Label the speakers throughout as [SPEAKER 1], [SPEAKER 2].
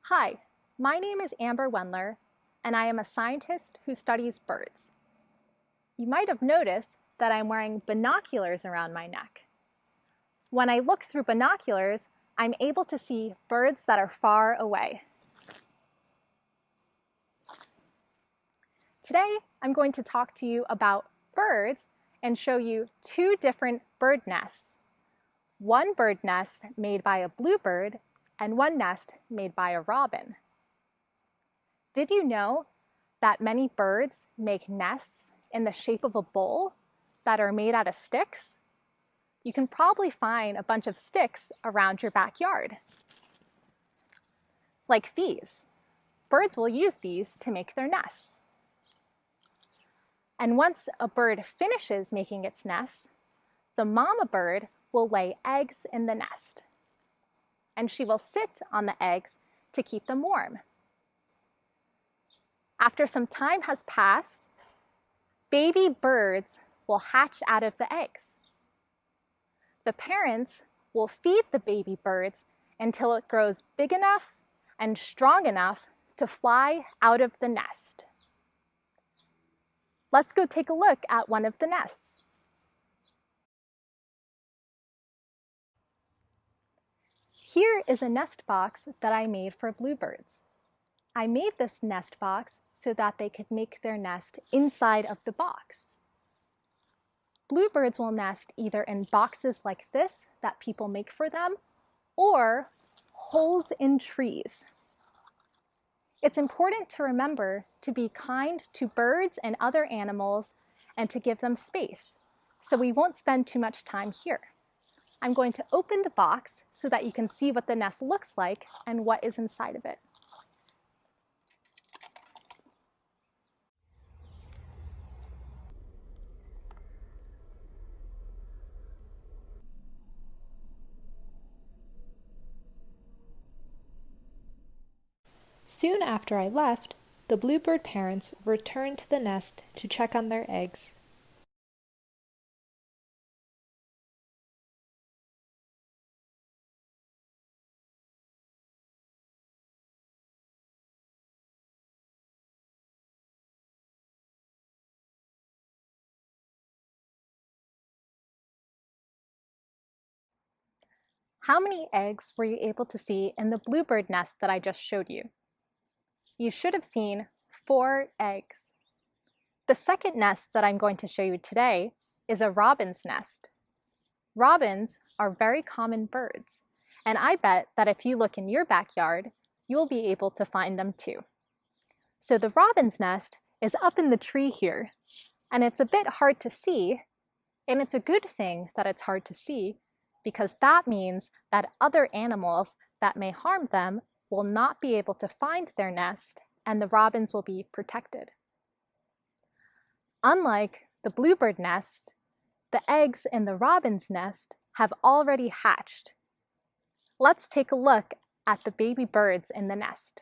[SPEAKER 1] Hi, my name is Amber Wendler, and I am a scientist who studies birds. You might have noticed that I'm wearing binoculars around my neck. When I look through binoculars, I'm able to see birds that are far away. Today, I'm going to talk to you about birds and show you two different bird nests. One bird nest made by a bluebird and one nest made by a robin. Did you know that many birds make nests in the shape of a bowl that are made out of sticks? You can probably find a bunch of sticks around your backyard. Like these. Birds will use these to make their nests. And once a bird finishes making its nest, the mama bird will lay eggs in the nest. And she will sit on the eggs to keep them warm. After some time has passed, baby birds will hatch out of the eggs. The parents will feed the baby birds until it grows big enough and strong enough to fly out of the nest. Let's go take a look at one of the nests. Here is a nest box that I made for bluebirds. I made this nest box so that they could make their nest inside of the box. Bluebirds will nest either in boxes like this that people make for them, or holes in trees. It's important to remember to be kind to birds and other animals and to give them space, so we won't spend too much time here. I'm going to open the box so that you can see what the nest looks like and what is inside of it.
[SPEAKER 2] Soon after I left, the bluebird parents returned to the nest to check on their eggs.
[SPEAKER 1] How many eggs were you able to see in the bluebird nest that I just showed you? You should have seen 4 eggs. The second nest that I'm going to show you today is a robin's nest. Robins are very common birds, and I bet that if you look in your backyard, you'll be able to find them too. So the robin's nest is up in the tree here, and it's a bit hard to see, and it's a good thing that it's hard to see because that means that other animals that may harm them will not be able to find their nest, and the robins will be protected. Unlike the bluebird nest, the eggs in the robin's nest have already hatched. Let's take a look at the baby birds in the nest.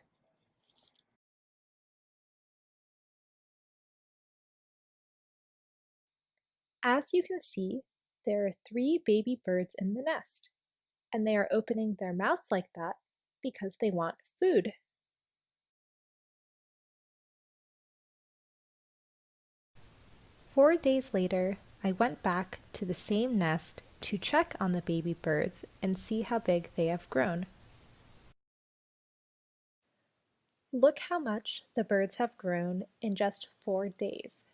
[SPEAKER 2] As you can see, there are 3 baby birds in the nest, and they are opening their mouths like that because they want food. Four days later, I went back to the same nest to check on the baby birds and see how big they have grown. Look how much the birds have grown in just 4 days.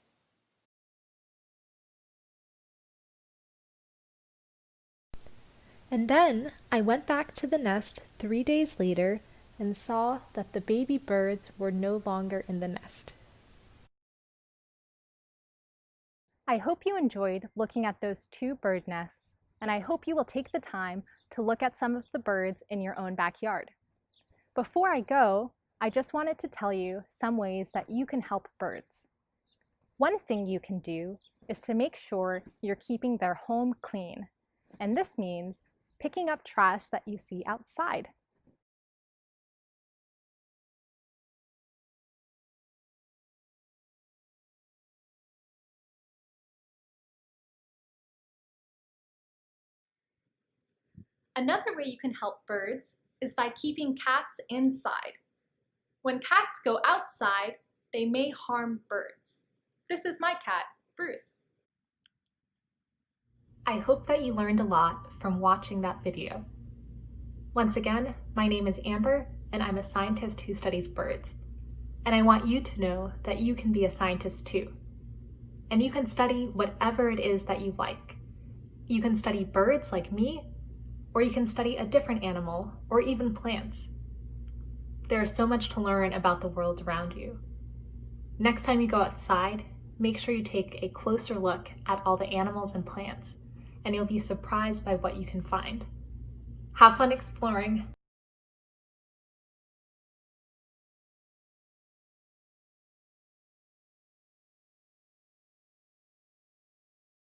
[SPEAKER 2] And then I went back to the nest 3 days later and saw that the baby birds were no longer in the nest.
[SPEAKER 1] I hope you enjoyed looking at those 2 bird nests, and I hope you will take the time to look at some of the birds in your own backyard. Before I go, I just wanted to tell you some ways that you can help birds. One thing you can do is to make sure you're keeping their home clean, and this means picking up trash that you see outside. Another way you can help birds
[SPEAKER 3] is by keeping cats inside. When cats go outside, they may harm birds. This is my cat, Bruce.
[SPEAKER 1] I hope that you learned a lot from watching that video. Once again, my name is Amber, and I'm a scientist who studies birds. And I want you to know that you can be a scientist too. And you can study whatever it is that you like. You can study birds like me, or you can study a different animal, or even plants. There is so much to learn about the world around you. Next time you go outside, make sure you take a closer look at all the animals and plants, and you'll be surprised by what you can find. Have fun exploring!